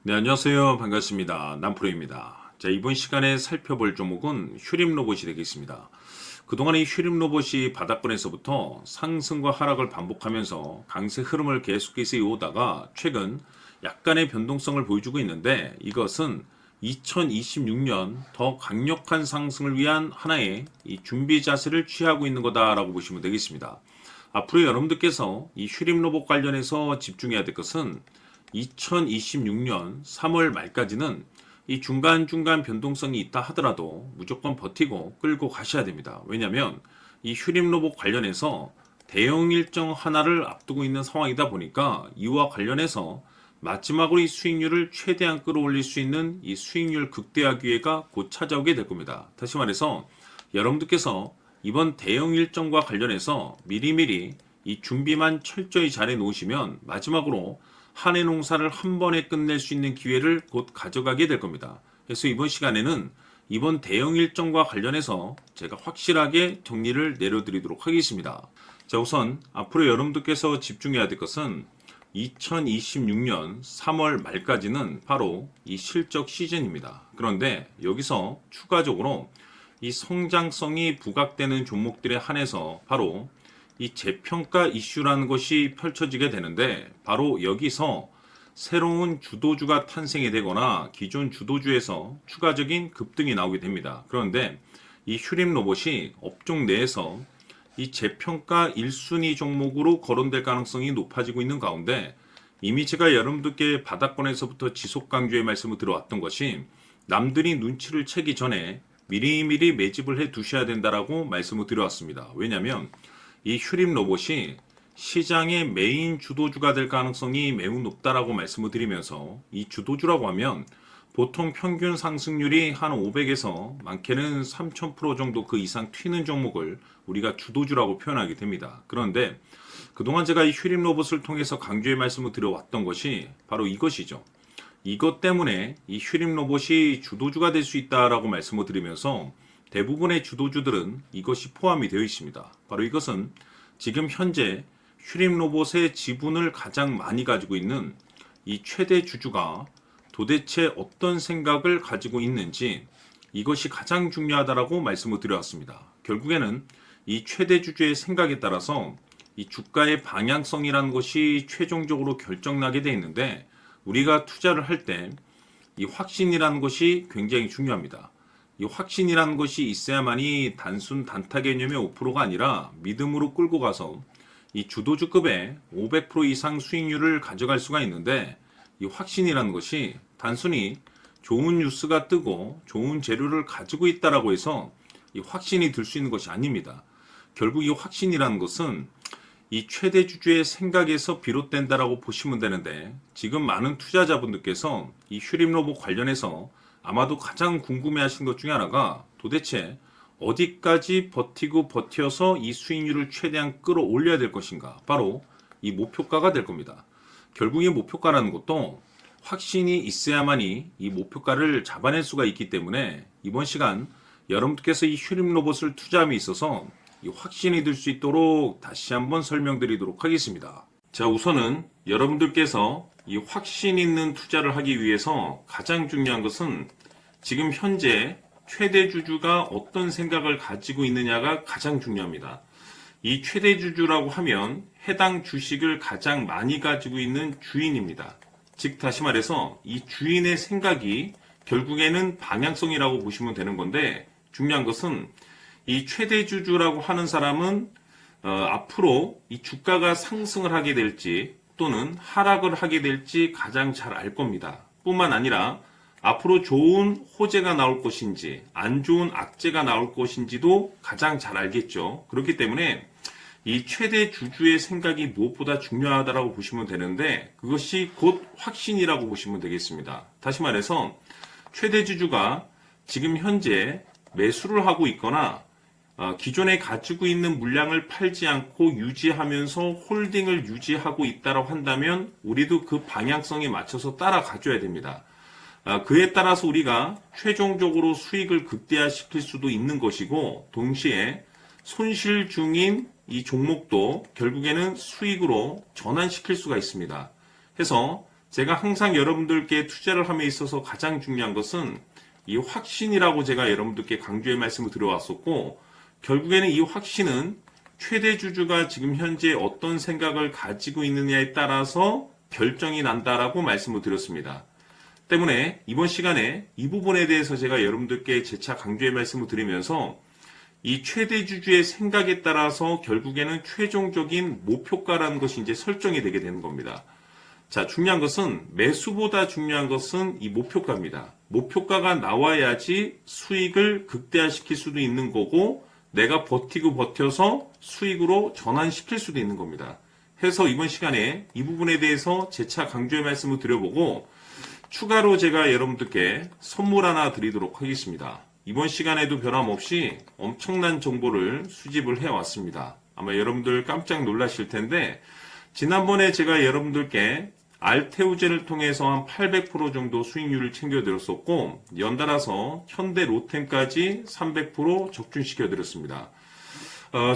네, 안녕하세요. 반갑습니다. 남프로입니다. 자, 이번 시간에 살펴볼 종목은 휴림 로봇이 되겠습니다. 그동안 이 휴림 로봇이 바닥권에서부터 상승과 하락을 반복하면서 강세 흐름을 계속해서 이어오다가 최근 약간의 변동성을 보여주고 있는데, 이것은 2026년 더 강력한 상승을 위한 하나의 이 준비 자세를 취하고 있는 거다라고 보시면 되겠습니다. 앞으로 여러분들께서 이 휴림 로봇 관련해서 집중해야 될 것은 2026년 3월 말까지는 이 중간중간 변동성이 있다 하더라도 무조건 버티고 끌고 가셔야 됩니다. 왜냐하면 이 휴림 로봇 관련해서 대형 일정 하나를 앞두고 있는 상황이다 보니까 이와 관련해서 마지막으로 이 수익률을 최대한 끌어올릴 수 있는 이 수익률 극대화 기회가 곧 찾아오게 될 겁니다. 다시 말해서 여러분들께서 이번 대형 일정과 관련해서 미리미리 이 준비만 철저히 잘해 놓으시면 마지막으로 한 해 농사를 한 번에 끝낼 수 있는 기회를 곧 가져가게 될 겁니다. 그래서 이번 시간에는 이번 대형 일정과 관련해서 제가 확실하게 정리를 내려드리도록 하겠습니다. 자, 우선 앞으로 여러분들께서 집중해야 될 것은 2026년 3월 말까지는 바로 이 실적 시즌입니다. 그런데 여기서 추가적으로 이 성장성이 부각되는 종목들에 한해서 바로 이 재평가 이슈라는 것이 펼쳐지게 되는데, 바로 여기서 새로운 주도주가 탄생이 되거나 기존 주도주에서 추가적인 급등이 나오게 됩니다. 그런데 이 휴림 로봇이 업종 내에서 이 재평가 1순위 종목으로 거론될 가능성이 높아지고 있는 가운데, 이미 제가 여러분들께 바닥권에서부터 지속 강조의 말씀을 들어왔던 것이 남들이 눈치를 채기 전에 미리미리 매집을 해 두셔야 된다라고 말씀을 드려왔습니다. 왜냐하면 이 휴림 로봇이 시장의 메인 주도주가 될 가능성이 매우 높다라고 말씀을 드리면서, 이 주도주라고 하면 보통 평균 상승률이 한 500에서 많게는 3000% 정도 그 이상 튀는 종목을 우리가 주도주라고 표현하게 됩니다. 그런데 그동안 제가 이 휴림 로봇을 통해서 강조의 말씀을 드려왔던 것이 바로 이것이죠. 이것 때문에 이 휴림 로봇이 주도주가 될 수 있다라고 말씀을 드리면서 대부분의 주도주들은 이것이 포함이 되어 있습니다. 바로 이것은 지금 현재 휴림 로봇의 지분을 가장 많이 가지고 있는 이 최대 주주가 도대체 어떤 생각을 가지고 있는지, 이것이 가장 중요하다라고 말씀을 드려왔습니다. 결국에는 이 최대 주주의 생각에 따라서 이 주가의 방향성이라는 것이 최종적으로 결정나게 되어 있는데, 우리가 투자를 할 때 이 확신이라는 것이 굉장히 중요합니다. 이 확신이라는 것이 있어야만이 단순 단타 개념의 5%가 아니라 믿음으로 끌고 가서 이 주도주급의 500% 이상 수익률을 가져갈 수가 있는데, 이 확신이라는 것이 단순히 좋은 뉴스가 뜨고 좋은 재료를 가지고 있다라고 해서 이 확신이 들 수 있는 것이 아닙니다. 결국 이 확신이라는 것은 이 최대 주주의 생각에서 비롯된다라고 보시면 되는데, 지금 많은 투자자분들께서 이 휴림 로봇 관련해서 아마도 가장 궁금해하신 것 중에 하나가 도대체 어디까지 버티고 버텨서 이 수익률을 최대한 끌어올려야 될 것인가, 바로 이 목표가가 될 겁니다. 결국 이 목표가라는 것도 확신이 있어야만이 이 목표가를 잡아낼 수가 있기 때문에 이번 시간 여러분들께서 이 휴림 로봇을 투자함에 있어서 이 확신이 들 수 있도록 다시 한번 설명드리도록 하겠습니다. 자, 우선은 여러분들께서 이 확신 있는 투자를 하기 위해서 가장 중요한 것은 지금 현재 최대 주주가 어떤 생각을 가지고 있느냐가 가장 중요합니다. 이 최대 주주라고 하면 해당 주식을 가장 많이 가지고 있는 주인입니다. 즉 다시 말해서 이 주인의 생각이 결국에는 방향성이라고 보시면 되는 건데, 중요한 것은 이 최대 주주라고 하는 사람은 앞으로 이 주가가 상승을 하게 될지 또는 하락을 하게 될지 가장 잘 알 겁니다. 뿐만 아니라 앞으로 좋은 호재가 나올 것인지 안 좋은 악재가 나올 것인지도 가장 잘 알겠죠. 그렇기 때문에 이 최대 주주의 생각이 무엇보다 중요하다고 보시면 되는데, 그것이 곧 확신이라고 보시면 되겠습니다. 다시 말해서 최대 주주가 지금 현재 매수를 하고 있거나 기존에 가지고 있는 물량을 팔지 않고 유지하면서 홀딩을 유지하고 있다고 한다면 우리도 그 방향성에 맞춰서 따라가줘야 됩니다. 그에 따라서 우리가 최종적으로 수익을 극대화시킬 수도 있는 것이고, 동시에 손실 중인 이 종목도 결국에는 수익으로 전환시킬 수가 있습니다. 해서 제가 항상 여러분들께 투자를 함에 있어서 가장 중요한 것은 이 확신이라고 제가 여러분들께 강조의 말씀을 드려왔었고, 결국에는 이 확신은 최대 주주가 지금 현재 어떤 생각을 가지고 있느냐에 따라서 결정이 난다라고 말씀을 드렸습니다. 때문에 이번 시간에 이 부분에 대해서 제가 여러분들께 재차 강조의 말씀을 드리면서 이 최대 주주의 생각에 따라서 결국에는 최종적인 목표가라는 것이 이제 설정이 되게 되는 겁니다. 자, 중요한 것은 매수보다 중요한 것은 이 목표가입니다. 목표가가 나와야지 수익을 극대화시킬 수도 있는 거고 내가 버티고 버텨서 수익으로 전환시킬 수도 있는 겁니다. 해서 이번 시간에 이 부분에 대해서 재차 강조의 말씀을 드려보고 추가로 제가 여러분들께 선물 하나 드리도록 하겠습니다. 이번 시간에도 변함없이 엄청난 정보를 수집을 해왔습니다. 아마 여러분들 깜짝 놀라실 텐데 지난번에 제가 여러분들께 알테오젠을 통해서 한 800% 정도 수익률을 챙겨드렸었고 연달아서 현대 로템까지 300% 적중시켜드렸습니다.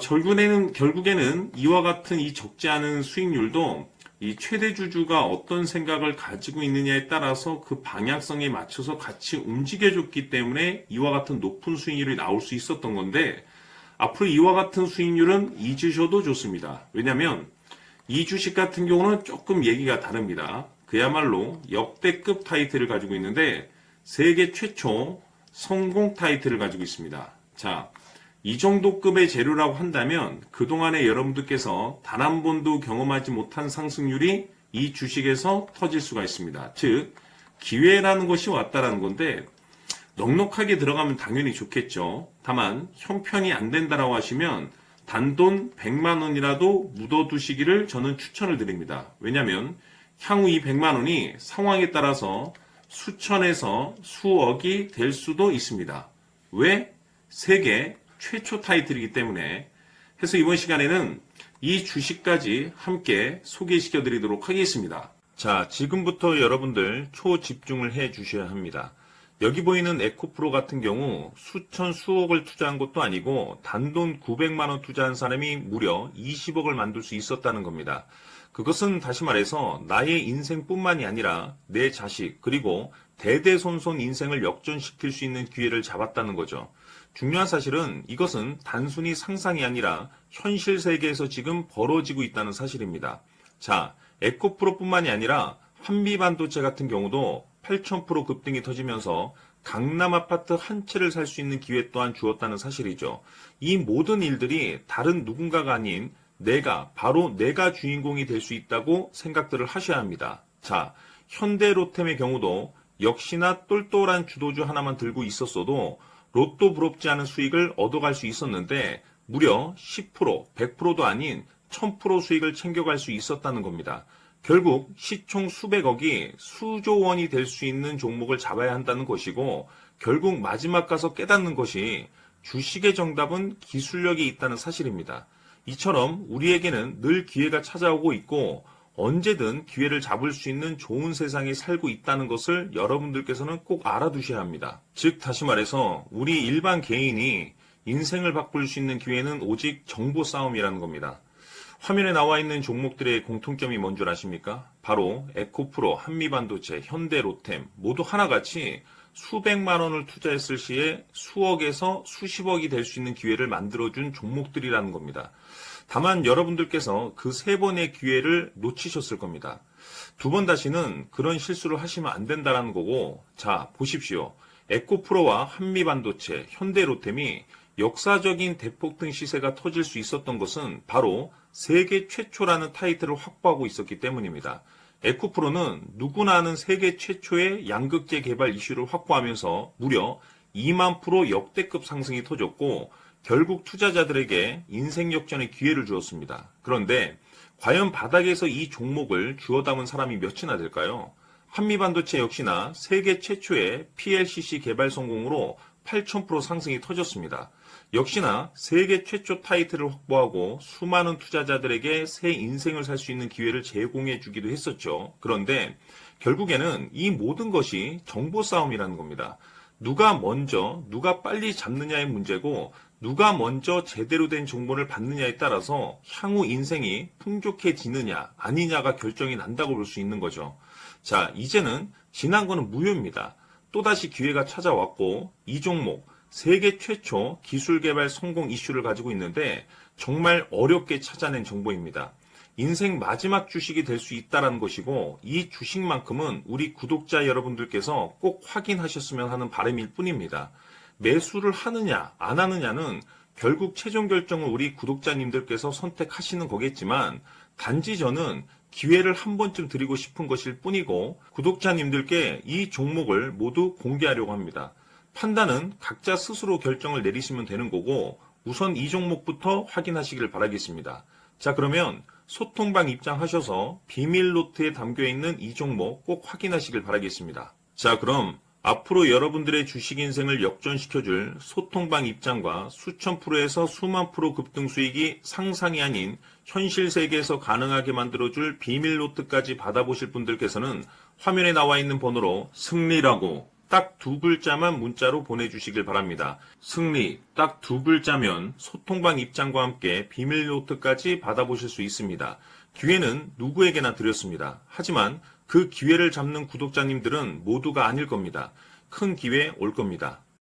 결국에는 이와 같은 이 적지 않은 수익률도 이 최대 주주가 어떤 생각을 가지고 있느냐에 따라서 그 방향성에 맞춰서 같이 움직여줬기 때문에 이와 같은 높은 수익률이 나올 수 있었던 건데 앞으로 이와 같은 수익률은 잊으셔도 좋습니다. 왜냐하면 이 주식 같은 경우는 조금 얘기가 다릅니다. 그야말로 역대급 타이틀을 가지고 있는데 세계 최초 성공 타이틀을 가지고 있습니다. 자, 이 정도 급의 재료라고 한다면 그동안에 여러분들께서 단 한 번도 경험하지 못한 상승률이 이 주식에서 터질 수가 있습니다. 즉 기회라는 것이 왔다라는 건데 넉넉하게 들어가면 당연히 좋겠죠. 다만 형편이 안 된다라고 하시면 단돈 100만 원이라도 묻어두시기를 저는 추천을 드립니다. 왜냐하면 향후 이 100만 원이 상황에 따라서 수천에서 수억이 될 수도 있습니다. 왜? 세계 최초 타이틀이기 때문에. 해서 이번 시간에는 이 주식까지 함께 소개시켜 드리도록 하겠습니다. 자, 지금부터 여러분들 초집중을 해 주셔야 합니다. 여기 보이는 에코프로 같은 경우 수천 수억을 투자한 것도 아니고 단돈 900만 원 투자한 사람이 무려 20억을 만들 수 있었다는 겁니다. 그것은 다시 말해서 나의 인생뿐만이 아니라 내 자식 그리고 대대손손 인생을 역전시킬 수 있는 기회를 잡았다는 거죠. 중요한 사실은 이것은 단순히 상상이 아니라 현실 세계에서 지금 벌어지고 있다는 사실입니다. 자, 에코프로뿐만이 아니라 한미반도체 같은 경우도 8,000% 급등이 터지면서 강남 아파트 한 채를 살 수 있는 기회 또한 주었다는 사실이죠. 이 모든 일들이 다른 누군가가 아닌 바로 내가 주인공이 될 수 있다고 생각들을 하셔야 합니다. 자, 현대로템의 경우도 역시나 똘똘한 주도주 하나만 들고 있었어도 로또 부럽지 않은 수익을 얻어갈 수 있었는데 무려 10%, 100%도 아닌 1000% 수익을 챙겨갈 수 있었다는 겁니다. 결국 시총 수백억이 수조 원이 될 수 있는 종목을 잡아야 한다는 것이고 결국 마지막 가서 깨닫는 것이 주식의 정답은 기술력이 있다는 사실입니다. 이처럼 우리에게는 늘 기회가 찾아오고 있고 언제든 기회를 잡을 수 있는 좋은 세상에 살고 있다는 것을 여러분들께서는 꼭 알아두셔야 합니다. 즉 다시 말해서 우리 일반 개인이 인생을 바꿀 수 있는 기회는 오직 정보 싸움이라는 겁니다. 화면에 나와 있는 종목들의 공통점이 뭔 줄 아십니까? 바로 에코프로, 한미반도체, 현대로템 모두 하나같이 수백만 원을 투자했을 시에 수억에서 수십억이 될 수 있는 기회를 만들어준 종목들이라는 겁니다. 다만 여러분들께서 그 세 번의 기회를 놓치셨을 겁니다. 두 번 다시는 그런 실수를 하시면 안 된다는 거고, 자 보십시오. 에코프로와 한미반도체, 현대로템이 역사적인 대폭등 시세가 터질 수 있었던 것은 바로 세계 최초라는 타이틀을 확보하고 있었기 때문입니다. 에코프로는 누구나 아는 세계 최초의 양극재 개발 이슈를 확보하면서 무려 2만 프로 역대급 상승이 터졌고 결국 투자자들에게 인생 역전의 기회를 주었습니다. 그런데 과연 바닥에서 이 종목을 주워 담은 사람이 몇이나 될까요? 한미반도체 역시나 세계 최초의 PLCC 개발 성공으로 8,000% 상승이 터졌습니다. 역시나 세계 최초 타이틀을 확보하고 수많은 투자자들에게 새 인생을 살 수 있는 기회를 제공해 주기도 했었죠. 그런데 결국에는 이 모든 것이 정보 싸움이라는 겁니다. 누가 먼저, 누가 빨리 잡느냐의 문제고 누가 먼저 제대로 된 정보를 받느냐에 따라서 향후 인생이 풍족해지느냐 아니냐가 결정이 난다고 볼 수 있는 거죠. 자, 이제는 지난 거는 무효입니다. 또다시 기회가 찾아왔고 이 종목 세계 최초 기술 개발 성공 이슈를 가지고 있는데 정말 어렵게 찾아낸 정보입니다. 인생 마지막 주식이 될 수 있다는 것이고 이 주식만큼은 우리 구독자 여러분들께서 꼭 확인하셨으면 하는 바람일 뿐입니다. 매수를 하느냐 안 하느냐는 결국 최종 결정을 우리 구독자님들께서 선택하시는 거겠지만 단지 저는 기회를 한 번쯤 드리고 싶은 것일 뿐이고 구독자님들께 이 종목을 모두 공개하려고 합니다. 판단은 각자 스스로 결정을 내리시면 되는 거고 우선 이 종목부터 확인하시길 바라겠습니다. 자, 그러면 소통방 입장하셔서 비밀 노트에 담겨있는 이 종목 꼭 확인하시길 바라겠습니다. 자, 그럼 앞으로 여러분들의 주식 인생을 역전시켜줄 소통방 입장과 수천 프로에서 수만 프로 급등 수익이 상상이 아닌 현실 세계에서 가능하게 만들어줄 비밀 노트까지 받아보실 분들께서는 화면에 나와 있는 번호로 승리라고 딱 두 글자만 문자로 보내주시길 바랍니다. 승리 딱 두 글자면 소통방 입장과 함께 비밀 노트까지 받아보실 수 있습니다. 기회는 누구에게나 드렸습니다. 하지만 그 기회를 잡는 구독자님들은 모두가 아닐 겁니다. 큰 기회 올 겁니다.